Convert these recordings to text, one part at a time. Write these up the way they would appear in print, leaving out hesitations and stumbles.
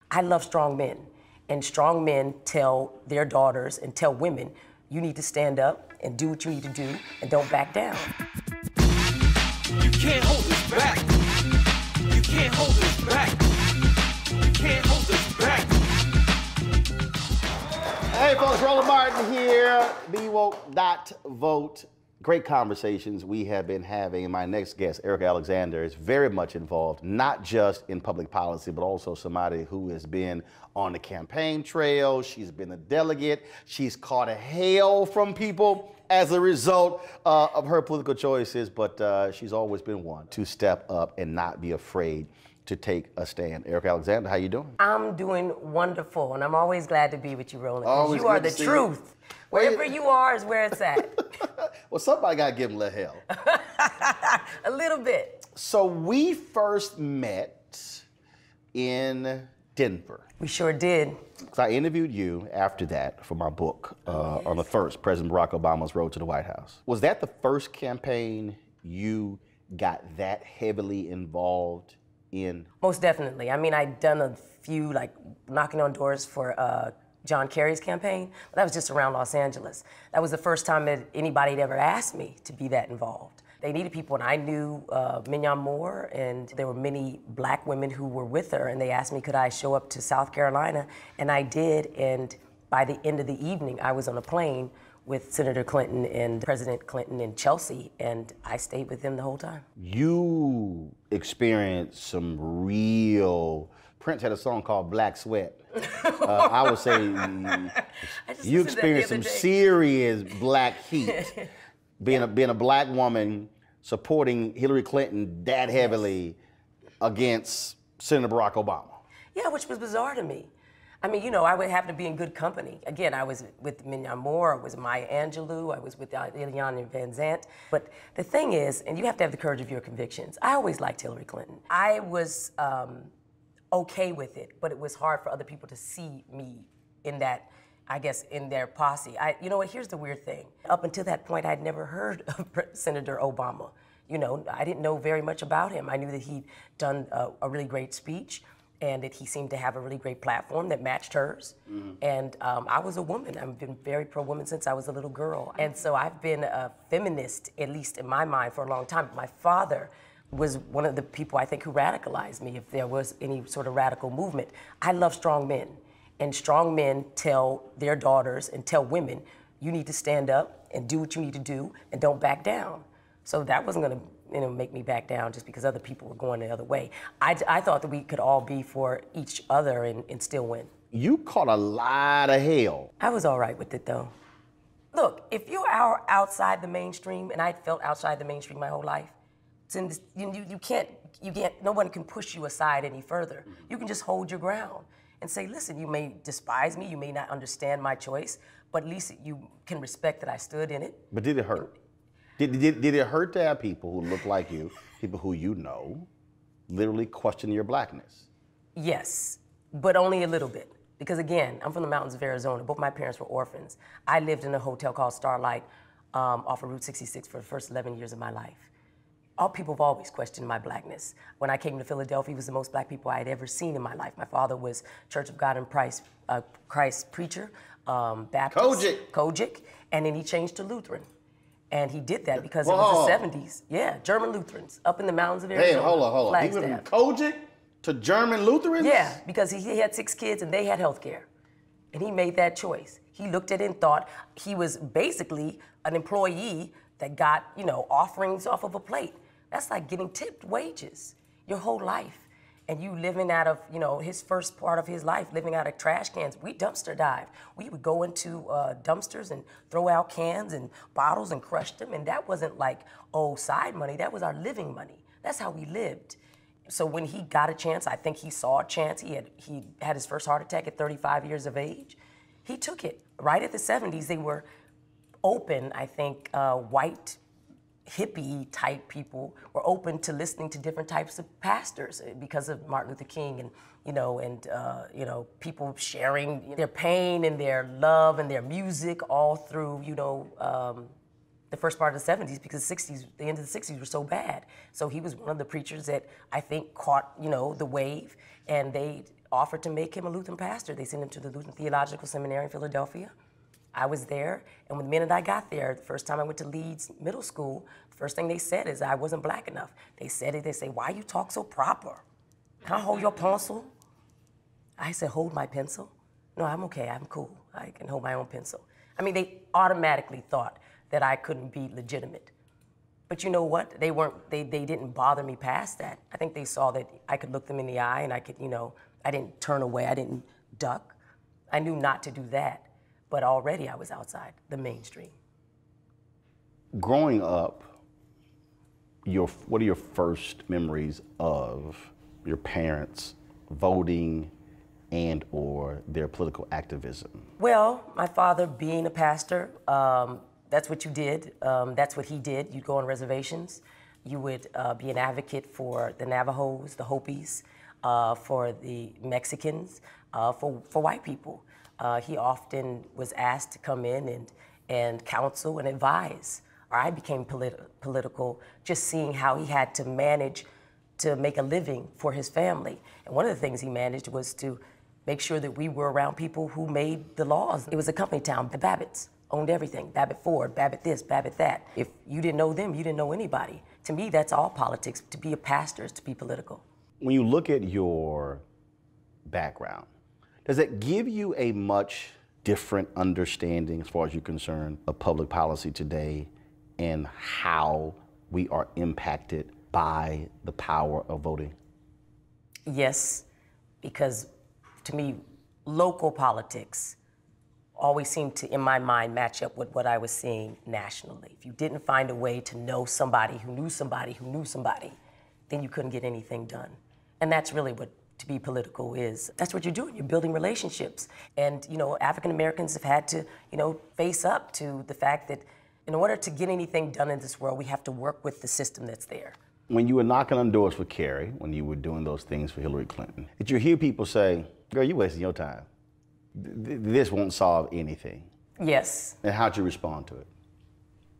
I love strong men, and strong men tell their daughters and tell women, you need to stand up and do what you need to do and don't back down. You can't hold us back. You can't hold us back. You can't hold us back. Hey folks, Roland Martin here, Woke.Vote. Great conversations we have been having, and my next guest, Erika Alexander, is very much involved, not just in public policy, but also somebody who has been on the campaign trail. She's been a delegate. She's caught a hail from people as a result of her political choices, but she's always been one to step up and not be afraid to take a stand. Erika Alexander, how you doing? I'm doing wonderful, and I'm always glad to be with you, Roland, because Always you are good the to see truth. you. Wherever you are is where it's at. Well, somebody got to give him a little hell. A little bit. So we first met in Denver. We sure did. So I interviewed you after that for my book on the first, President Barack Obama's Road to the White House. Was that the first campaign you got that heavily involved in? Most definitely. I mean, I'd done a few, like, knocking on doors for John Kerry's campaign, but that was just around Los Angeles. That was the first time that anybody had ever asked me to be that involved. They needed people, and I knew Mignon Moore, and there were many black women who were with her, and they asked me, could I show up to South Carolina? And I did, and by the end of the evening, I was on a plane with Senator Clinton and President Clinton in Chelsea, and I stayed with them the whole time. You experienced some real, Prince had a song called Black Sweat. I would say you experienced some serious black heat. Being a black woman supporting Hillary Clinton that heavily against Senator Barack Obama. Yeah, which was bizarre to me. I mean, you know, I would happen to be in good company. Again, I was with Mignon Moore, I was Maya Angelou, I was with Ileana Van Zandt. But the thing is, and you have to have the courage of your convictions, I always liked Hillary Clinton. I was okay with it, but it was hard for other people to see me in that, I guess, in their posse. You know what, here's the weird thing. Up until that point, I'd never heard of Senator Obama. You know, I didn't know very much about him. I knew that he'd done a really great speech, and that he seemed to have a really great platform that matched hers. Mm-hmm. And I was a woman. I've been very pro-woman since I was a little girl. And so I've been a feminist, at least in my mind, for a long time. My father was one of the people, I think, who radicalized me, if there was any sort of radical movement. I love strong men, and strong men tell their daughters and tell women, you need to stand up and do what you need to do and don't back down. So that wasn't gonna, you know, make me back down just because other people were going the other way. I thought that we could all be for each other and still win. You caught a lot of hell. I was all right with it, though. Look, if you're outside the mainstream, and I felt outside the mainstream my whole life, you can't, no one can push you aside any further. You can just hold your ground and say, listen, you may despise me, you may not understand my choice, but at least you can respect that I stood in it. But did it hurt? Did it hurt to have people who look like you, people who you know, literally question your blackness? Yes, but only a little bit. Because again, I'm from the mountains of Arizona. Both my parents were orphans. I lived in a hotel called Starlight off of Route 66 for the first 11 years of my life. All people have always questioned my blackness. When I came to Philadelphia, he was the most black people I had ever seen in my life. My father was Church of God in Christ preacher, Baptist. Kojic, and then he changed to Lutheran. And he did that because it was the 70s. Yeah, German Lutherans up in the mountains of Arizona. Hey, hold on. He went from Kojic to German Lutherans? Yeah, because he had 6 kids and they had health care. And he made that choice. He looked at it and thought he was basically an employee that got, you know, offerings off of a plate. That's like getting tipped wages your whole life. and you living out of, his first part of his life, living out of trash cans. We dumpster dive. We would go into dumpsters and throw out cans and bottles and crush them, and that wasn't like, side money, that was our living money. That's how we lived. So when he got a chance, I think he saw a chance. He had his first heart attack at 35 years of age. He took it. Right at the 70s, they were open, I think, white hippie type people were open to listening to different types of pastors because of Martin Luther King and people sharing their pain and their love and their music all through, the first part of the 70s, because the end of the 60s were so bad. So he was one of the preachers that I think caught, the wave, and they offered to make him a Lutheran pastor. They sent him to the Lutheran Theological Seminary in Philadelphia. I was there, and the minute I got there, the first time I went to Leeds Middle School, the first thing they said is I wasn't black enough. They said it, they say, why you talk so proper? Can I hold your pencil? I said, hold my pencil? No, I'm okay, I'm cool. I can hold my own pencil. I mean, they automatically thought that I couldn't be legitimate. But you know what? They didn't bother me past that. I think they saw that I could look them in the eye and I could, I didn't turn away, I didn't duck. I knew not to do that. But already I was outside the mainstream. Growing up, what are your first memories of your parents voting and or their political activism? Well, my father being a pastor, that's what you did. That's what he did. You'd go on reservations. You would be an advocate for the Navajos, the Hopis, for the Mexicans, for white people. He often was asked to come in and counsel and advise. Or I became political just seeing how he had to manage to make a living for his family. And one of the things he managed was to make sure that we were around people who made the laws. It was a company town. The Babbitts owned everything. Babbitt Ford, Babbitt this, Babbitt that. If you didn't know them, you didn't know anybody. To me, that's all politics. To be a pastor is to be political. When you look at your background, does it give you a much different understanding, as far as you're concerned, of public policy today and how we are impacted by the power of voting? Yes, because to me, local politics always seemed to, in my mind, match up with what I was seeing nationally. If you didn't find a way to know somebody who knew somebody who knew somebody, then you couldn't get anything done. And that's really what to be political is. That's what you're doing. You're building relationships. And, African Americans have had to, face up to the fact that in order to get anything done in this world, we have to work with the system that's there. When you were knocking on doors for Kerry, when you were doing those things for Hillary Clinton, did you hear people say, girl, you're wasting your time. This won't solve anything? Yes. And how'd you respond to it?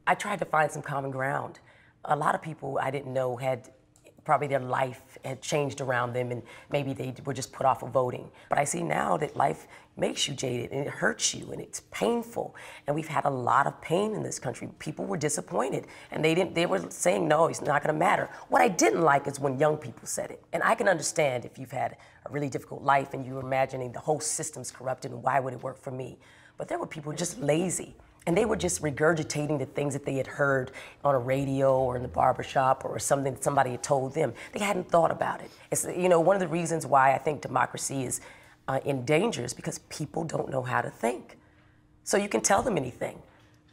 I tried to find some common ground. A lot of people I didn't know had probably their life had changed around them and maybe they were just put off of voting. But I see now that life makes you jaded and it hurts you and it's painful. And we've had a lot of pain in this country. People were disappointed and they were saying, no, it's not gonna matter. What I didn't like is when young people said it. And I can understand if you've had a really difficult life and you're imagining the whole system's corrupted and why would it work for me? But there were people just lazy. And they were just regurgitating the things that they had heard on a radio or in the barbershop or something that somebody had told them. They hadn't thought about it. It's, one of the reasons why I think democracy is in danger is because people don't know how to think. So you can tell them anything.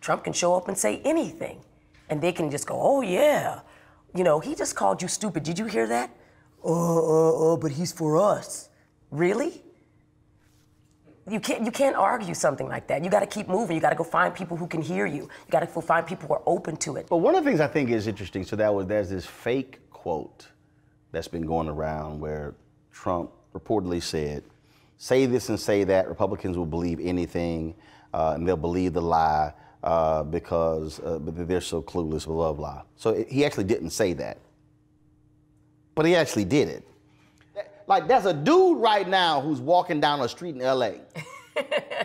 Trump can show up and say anything. And they can just go, oh yeah. He just called you stupid. Did you hear that? But he's for us. Really? You can't argue something like that. You got to keep moving. You got to go find people who can hear you. You got to go find people who are open to it. But one of the things I think is interesting, so there's this fake quote that's been going around where Trump reportedly said, say this and say that, Republicans will believe anything, and they'll believe the lie because they're so clueless, blah, blah, blah. So he actually didn't say that, but he actually did it. Like, there's a dude right now who's walking down a street in LA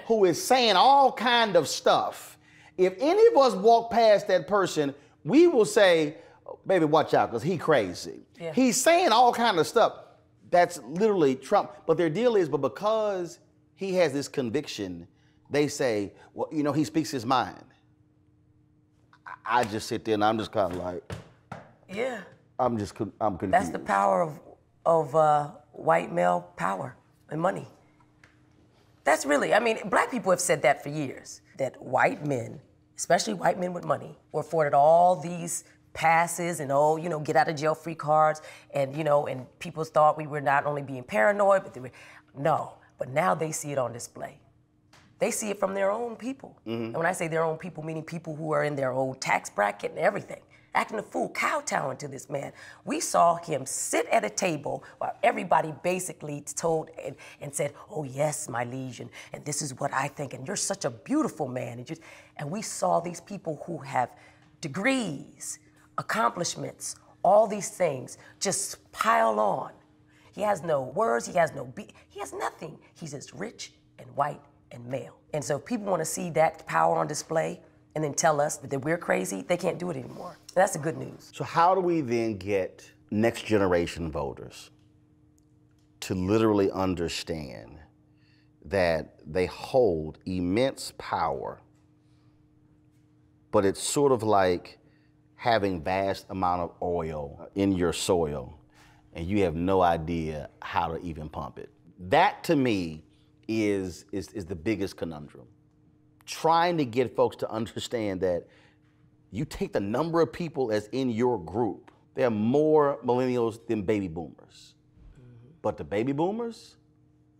who is saying all kind of stuff. If any of us walk past that person, we will say, baby, watch out, because he crazy. Yeah. He's saying all kind of stuff. That's literally Trump. But their deal is, but because he has this conviction, they say, well, he speaks his mind. I just sit there and I'm just kind of like, yeah. I'm confused. That's the power of white male power and money. That's really, I mean, black people have said that for years, that white men, especially white men with money, were afforded all these passes and get out of jail free cards, and and people thought we were not only being paranoid, but they were, no, but now they see it on display. They see it from their own people. And when I say their own people, meaning people who are in their own tax bracket and everything, acting a fool, kowtowing to this man. We saw him sit at a table while everybody basically told and said, oh yes, my liege, and this is what I think, and you're such a beautiful man. And we saw these people who have degrees, accomplishments, all these things just pile on. He has no words, he has nothing. He's just rich and white and male. And so if people want to see that power on display and then tell us that we're crazy, they can't do it anymore. And that's the good news. So how do we then get next generation voters to literally understand that they hold immense power, but it's sort of like having vast amount of oil in your soil and you have no idea how to even pump it? That to me is the biggest conundrum. Trying to get folks to understand that you take the number of people as in your group, there are more millennials than baby boomers. But the baby boomers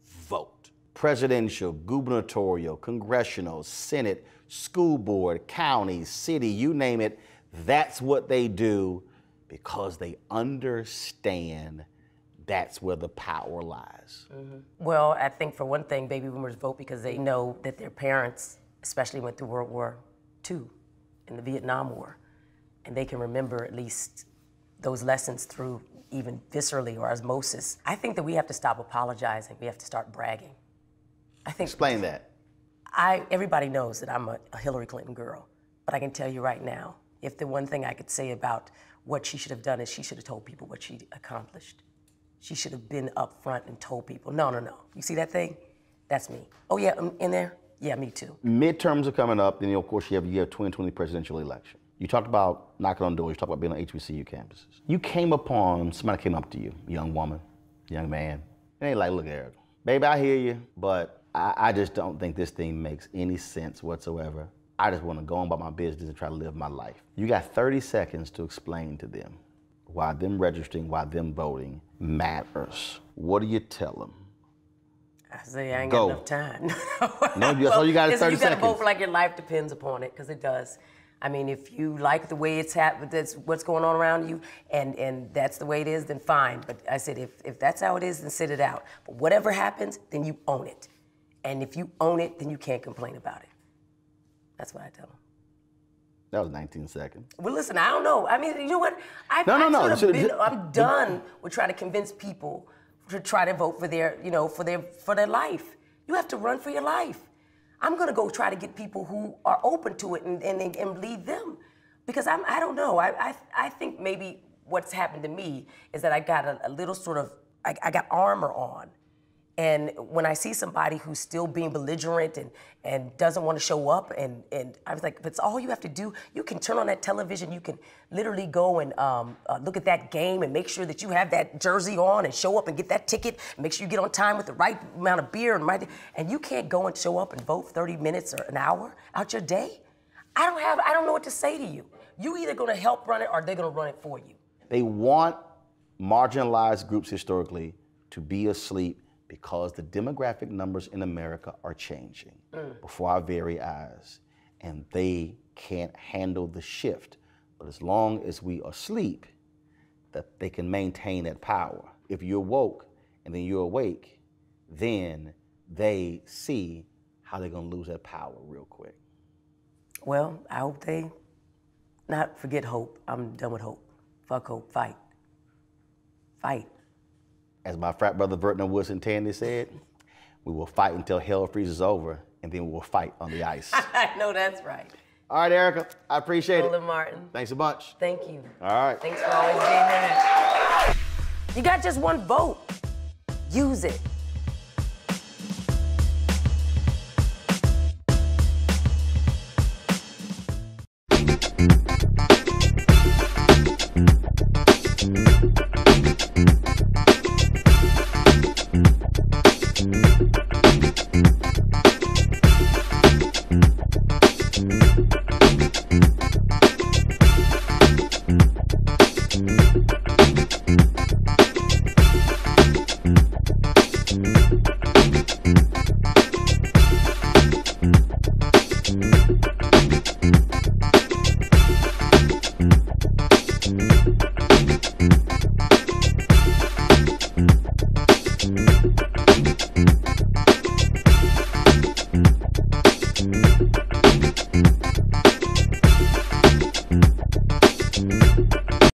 vote. Presidential, gubernatorial, congressional, Senate, school board, county, city, you name it, that's what they do because they understand that's where the power lies. Well, I think for one thing, baby boomers vote because they know that their parents especially went through World War II and the Vietnam War, and they can remember at least those lessons through even viscerally or osmosis. I think that we have to stop apologizing. We have to start bragging. I think. Explain that. Everybody knows that I'm a Hillary Clinton girl, but I can tell you right now, if the one thing I could say about what she should have done is she should have told people what she accomplished. She should have been up front and told people, no. You see that thing? That's me. Oh yeah, in there? Yeah, me too. Midterms are coming up, then of course you have 2020 presidential election. You talked about knocking on doors, you talked about being on HBCU campuses. You came upon, somebody came up to you, young woman, young man, and they like, look, Eric, baby, I hear you, but I just don't think this thing makes any sense whatsoever. I just want to go on about my business and try to live my life. You got 30 seconds to explain to them why them registering, why them voting matters. What do you tell them? I say I ain't got enough time. No, that's all you got is 30 seconds. You got to vote for like your life depends upon it, because it does. I mean, if you like the way it's happened, that's what's going on around you, and that's the way it is, then fine. But I said, if that's how it is, then sit it out. But whatever happens, then you own it. And if you own it, then you can't complain about it. That's what I tell them. That was 19 seconds. Well, listen, I don't know. I mean, you know what? I'm done with trying to convince people to try to vote for their life. You have to run for your life. I'm gonna go try to get people who are open to it and lead them, because I don't know. I think maybe what's happened to me is that I got a little sort of I got armor on. And when I see somebody who's still being belligerent and doesn't want to show up, and I was like, if it's all you have to do, you can turn on that television, you can literally go and look at that game and make sure that you have that jersey on and show up and get that ticket, and make sure you get on time with the right amount of beer and you can't go and show up and vote 30 minutes or an hour out your day. I don't know what to say to you. You either gonna help run it or they're gonna run it for you. They want marginalized groups historically to be asleep because the demographic numbers in America are changing before our very eyes, and they can't handle the shift. But as long as we are asleep, that they can maintain that power. If you're woke and then you're awake, then they see how they're gonna lose that power real quick. Well, I hope they not forget hope. I'm done with hope. Fuck hope, fight. Fight. As my frat brother Vertner Woodson Tandy said, we will fight until hell freezes over, and then we will fight on the ice. I know that's right. All right, Erika, I appreciate Roland Martin. Thanks a bunch. Thank you. All right. Thanks for always being there. You got just one vote. Use it.